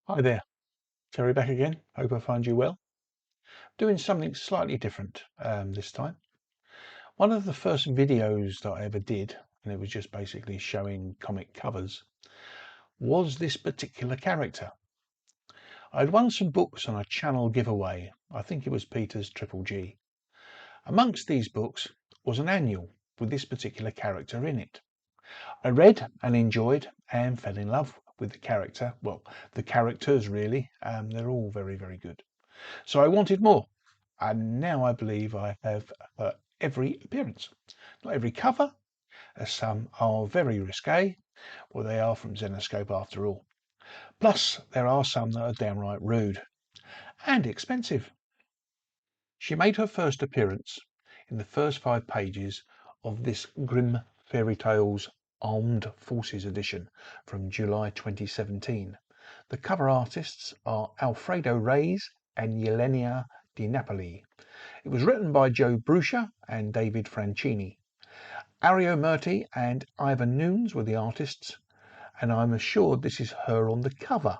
Hi there, Terry back again. Hope I find you well. Doing something slightly different this time. One of the first videos that I ever did, and it was just basically showing comic covers, was this particular character. I'd won some books on a channel giveaway. I think it was Peter's Triple G. Amongst these books was an annual with this particular character in it. I read and enjoyed and fell in love with the character. Well, the characters really. They're all very, very good. So I wanted more, and now I believe I have every appearance. Not every cover, as some are very risque, well they are from Zenoscope after all. Plus there are some that are downright rude and expensive. She made her first appearance in the first 5 pages of this Grimm Fairy Tales Armed Forces edition from July 2017. The cover artists are Alfredo Reyes and Yelenia Di Napoli. It was written by Joe Bruscia and David Franchini. Ario Murti and Ivan Nunes were the artists, and I'm assured this is her on the cover,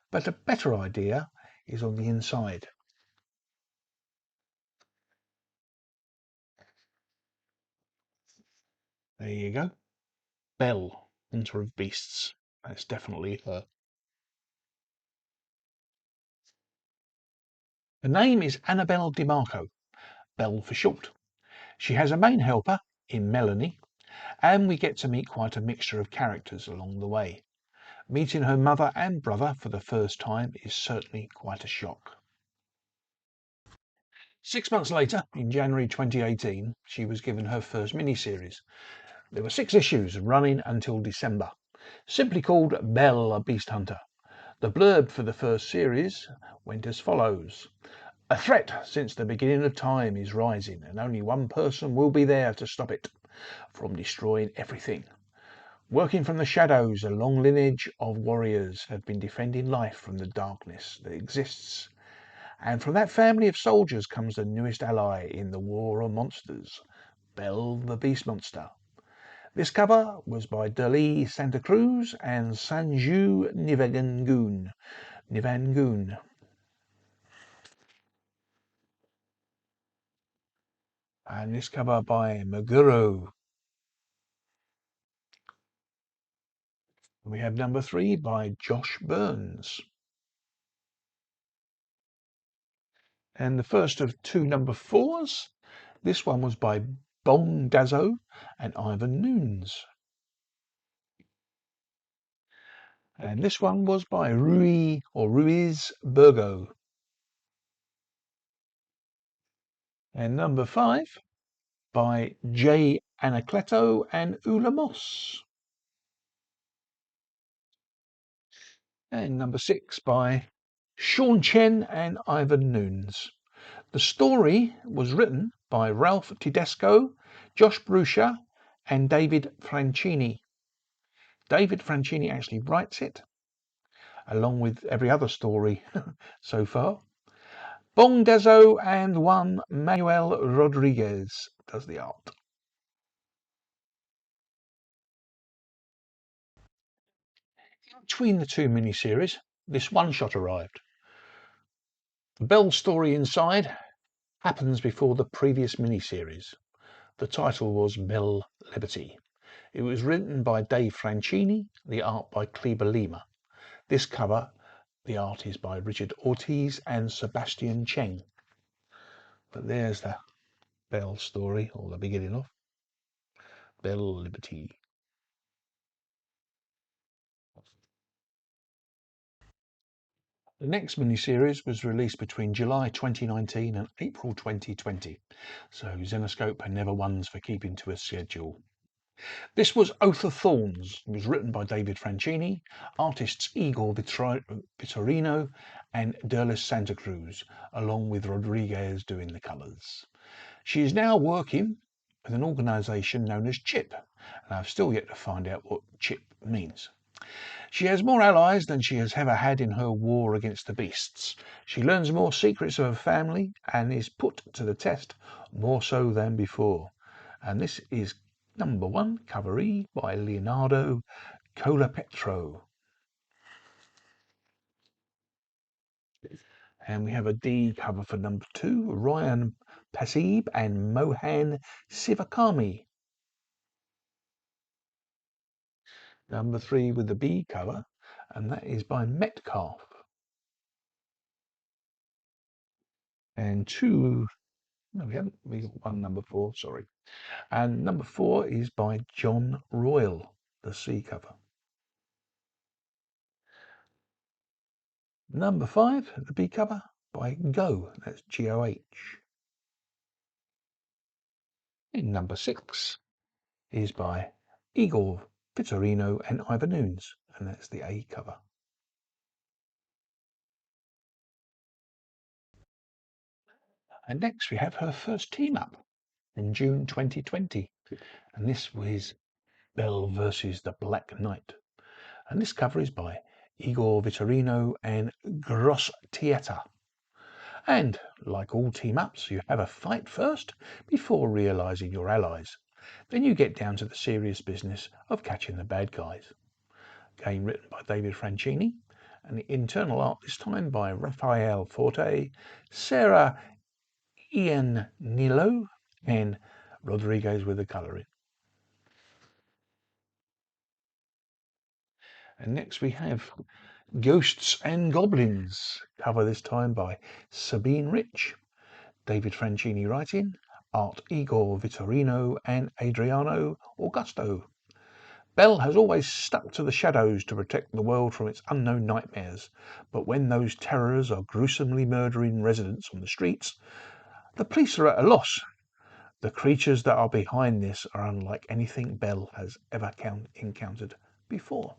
but a better idea is on the inside. There you go. Belle, Hunter of Beasts. That's definitely her. The name is Annabelle DiMarco, Belle for short. She has a main helper in Melanie, and we get to meet quite a mixture of characters along the way. Meeting her mother and brother for the first time is certainly quite a shock. 6 months later, in January 2018, she was given her first miniseries. There were 6 issues running until December, simply called Belle the Beast Hunter. The blurb for the first series went as follows. A threat since the beginning of time is rising, and only one person will be there to stop it from destroying everything. Working from the shadows, a long lineage of warriors have been defending life from the darkness that exists. And from that family of soldiers comes the newest ally in the war on monsters, Belle the Beast Monster. This cover was by Dali Santa Cruz and Sanju Nivangoon. And this cover by Meguro. We have number 3 by Josh Burns. And the first of 2 number 4s. This one was by Bong Dazzo and Ivan Nunes. And this one was by Ruiz Burgo. And number 5 by J. Anacleto and Ula Moss. And number 6 by Sean Chen and Ivan Nunes. The story was written by Ralph Tedesco, Josh Bruscia and David Franchini. David Franchini actually writes it, along with every other story so far. Bong Dazzo and one Manuel Rodriguez does the art. In between the 2 miniseries, this one-shot arrived. The Belle story inside happens before the previous miniseries. The title was Belle Liberty. It was written by Dave Franchini, the art by Kleber Lima. This cover, the art is by Richard Ortiz and Sebastian Cheng. But there's the Belle story, or the beginning of Belle Liberty. The next miniseries was released between July 2019 and April 2020, so Zenoscope are never ones for keeping to a schedule. This was Oath of Thorns. It was written by David Franchini, artists Igor Vitorino and Derlis Santa Cruz, along with Rodriguez doing the colours. She is now working with an organisation known as CHIP, and I've still yet to find out what CHIP means. She has more allies than she has ever had in her war against the beasts. She learns more secrets of her family and is put to the test more so than before. And this is number 1, cover E by Leonardo Colapetro. And we have a D cover for number 2, Ryan Pasib and Mohan Sivakami. Number 3 with the B cover, and that is by Metcalf. And we got one number 4, sorry. And number 4 is by John Royal, the C cover. Number 5, the B cover, by Go, that's G-O-H. And number 6 is by Igor Vitorino and Ivan Nunes, and that's the A cover. And next we have her first team up in June 2020, and this was Belle versus the Black Knight. And this cover is by Igor Vitorino and Gross Tieta. And like all team ups, you have a fight first before realizing your allies. Then you get down to the serious business of catching the bad guys. Game written by David Franchini, and the internal art this time by Raphael Forte, Sarah Iannillo, and Rodriguez with the colouring. And next we have Ghosts and Goblins, cover this time by Sabine Rich, David Franchini writing, art Igor Vitorino and Adriano Augusto. Belle has always stuck to the shadows to protect the world from its unknown nightmares, but when those terrors are gruesomely murdering residents on the streets, the police are at a loss. The creatures that are behind this are unlike anything Belle has ever encountered before.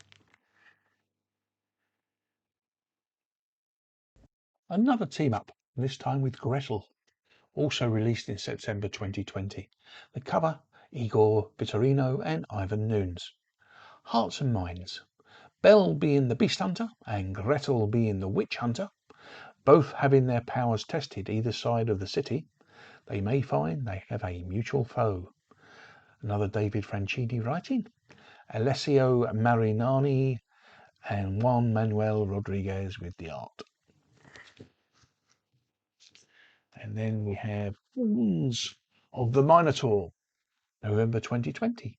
Another team-up, this time with Gretel, also released in September 2020. The cover, Igor Vitorino and Ivan Nunes. Hearts and Minds. Belle being the Beast Hunter and Gretel being the Witch Hunter, both having their powers tested either side of the city, they may find they have a mutual foe. Another David Franchini writing, Alessio Marinani and Juan Manuel Rodriguez with the art. And then we have Wounds of the Minotaur, November 2020,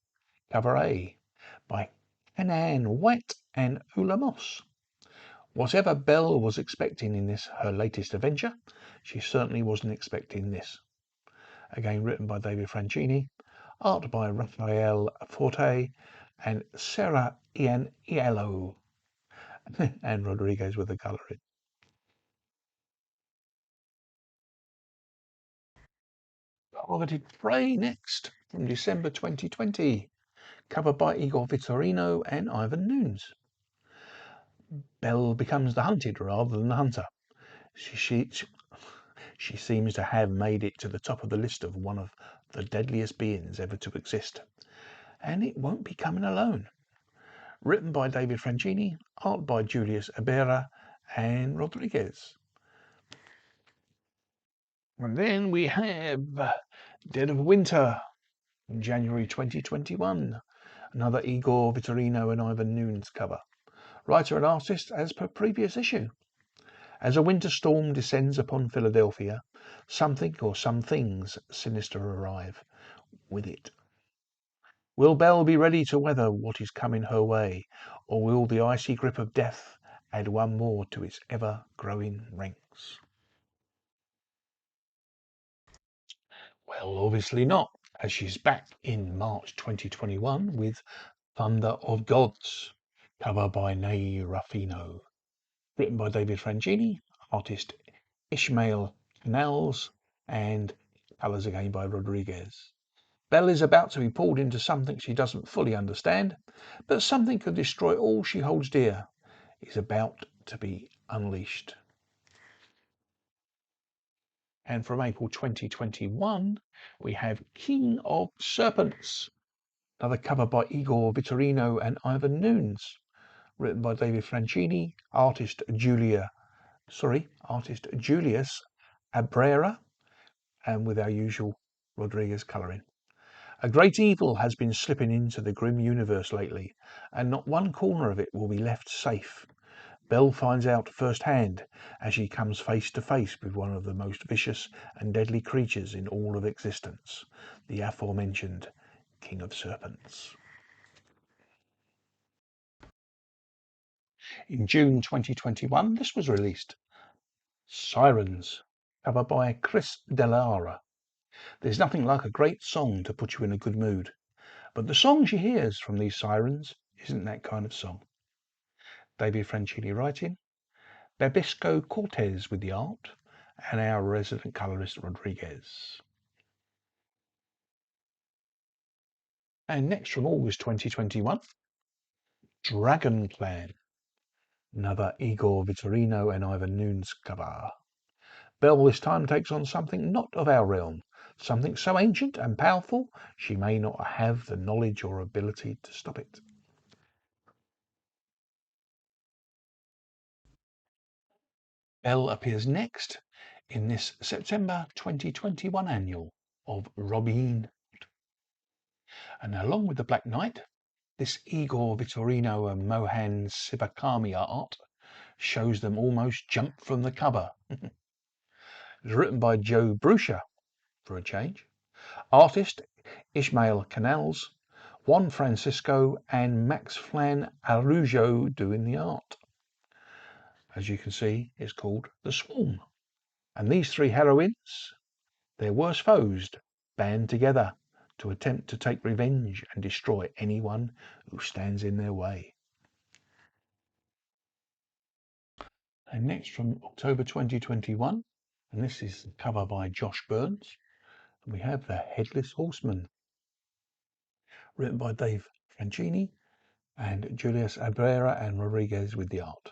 cover A, by Hanan White and Ula Moss. Whatever Belle was expecting in this, her latest adventure, she certainly wasn't expecting this. Again written by David Franchini, art by Raphael Forte and Sarah Iannillo, and Rodriguez with the colouring. Targeted Prey next, from December 2020, covered by Igor Vitorino and Ivan Nunes. Belle becomes the hunted rather than the hunter. She seems to have made it to the top of the list of one of the deadliest beings ever to exist, and it won't be coming alone. Written by David Franchini, art by Julius Abera and Rodriguez. And then we have Dead of Winter in January 2021, another Igor Vitorino and Ivan Nunes cover. Writer and artist as per previous issue. As a winter storm descends upon Philadelphia, something or some things sinister arrive with it. Will Belle be ready to weather what is coming her way, or will the icy grip of death add one more to its ever-growing ranks? Well, obviously not, as she's back in March 2021 with Thunder of Gods, cover by Nay Ruffino. Written by David Franchini, artist Ishmael Canals, and colours again by Rodriguez. Belle is about to be pulled into something she doesn't fully understand, but something could destroy all she holds dear is about to be unleashed. And from April 2021, we have King of Serpents, another cover by Igor Vitorino and Ivan Nunes, written by David Franchini, artist Julius Abrera, and with our usual Rodriguez colouring. A great evil has been slipping into the grim universe lately, and not one corner of it will be left safe. Belle finds out firsthand as she comes face to face with one of the most vicious and deadly creatures in all of existence, the aforementioned King of Serpents. In June 2021, this was released. Sirens, cover by Chris Delara. There's nothing like a great song to put you in a good mood, but the song she hears from these sirens isn't that kind of song. David Franchini writing, Babisco Cortez with the art, and our resident colorist Rodriguez. And next from August 2021, Dragon Clan. Another Igor Vitorino and Ivan Nunes cover. Belle this time takes on something not of our realm, something so ancient and powerful she may not have the knowledge or ability to stop it. Belle appears next in this September 2021 annual of Robin. And along with the Black Knight, this Igor Vitorino and Mohan Sivakami art shows them almost jump from the cover. It was written by Joe Bruscia, for a change. Artist Ishmael Canals, Juan Francisco and Max Flan Arujo doing the art. As you can see, it's called The Swarm. And these three heroines, their worst foes, band together to attempt to take revenge and destroy anyone who stands in their way. And next from October 2021, and this is the cover by Josh Burns, we have The Headless Horseman, written by Dave Franchini and Julius Abrera and Rodriguez with the art.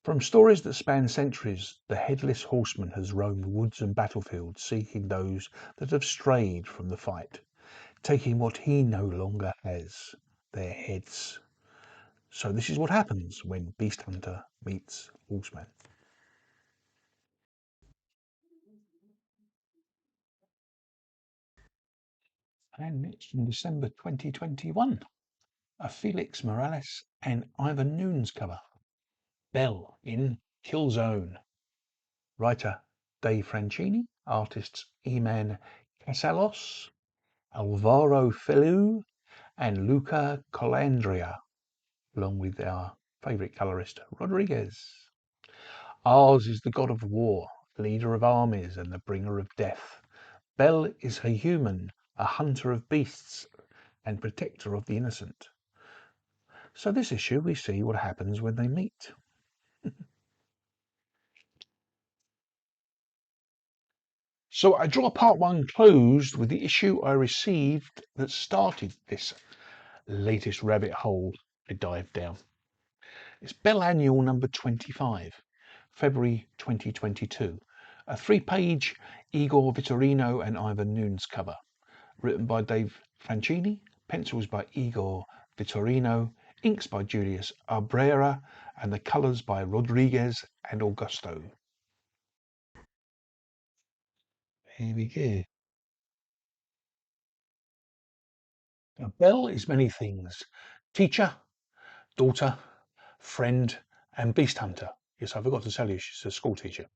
From stories that span centuries, the Headless Horseman has roamed woods and battlefields seeking those that have strayed from the fight, taking what he no longer has, their heads. So this is what happens when Beast Hunter meets Horseman. And next in December 2021, a Felix Morales and Ivan Nunes cover. Belle in Killzone. Writer Dave Franchini, artists Iman Casalos, Alvaro Felu and Luca Colandria, along with our favourite colourist Rodriguez. Ours is the god of war, leader of armies and the bringer of death. Belle is a human, a hunter of beasts and protector of the innocent. So this issue we see what happens when they meet. So I draw part one closed with the issue I received that started this latest rabbit hole I dived down. It's Belle Annual number 25, February 2022. A 3-page Igor Vitorino and Ivan Nunes cover, written by Dave Franchini, pencils by Igor Vitorino, inks by Julius Abrera, and the colours by Rodriguez and Augusto. Here we go. Now, Belle is many things. Teacher, daughter, friend, and beast hunter. Yes, I forgot to tell you, she's a school teacher.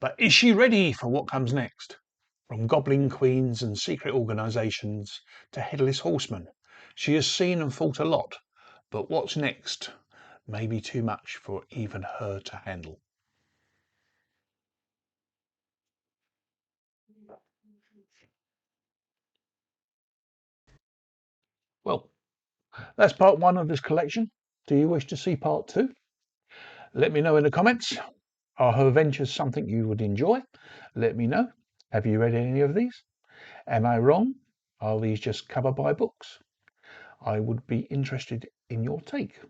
But is she ready for what comes next? From goblin queens and secret organisations to headless horsemen, she has seen and fought a lot. But what's next may be too much for even her to handle. Well, that's part one of this collection. Do you wish to see part two? Let me know in the comments. Are her adventures something you would enjoy? Let me know. Have you read any of these? Am I wrong? Are these just cover by books? I would be interested in your take.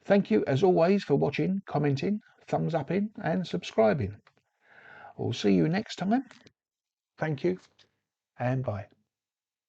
Thank you as always for watching, commenting, thumbs up in and subscribing. We'll see you next time. Thank you and bye.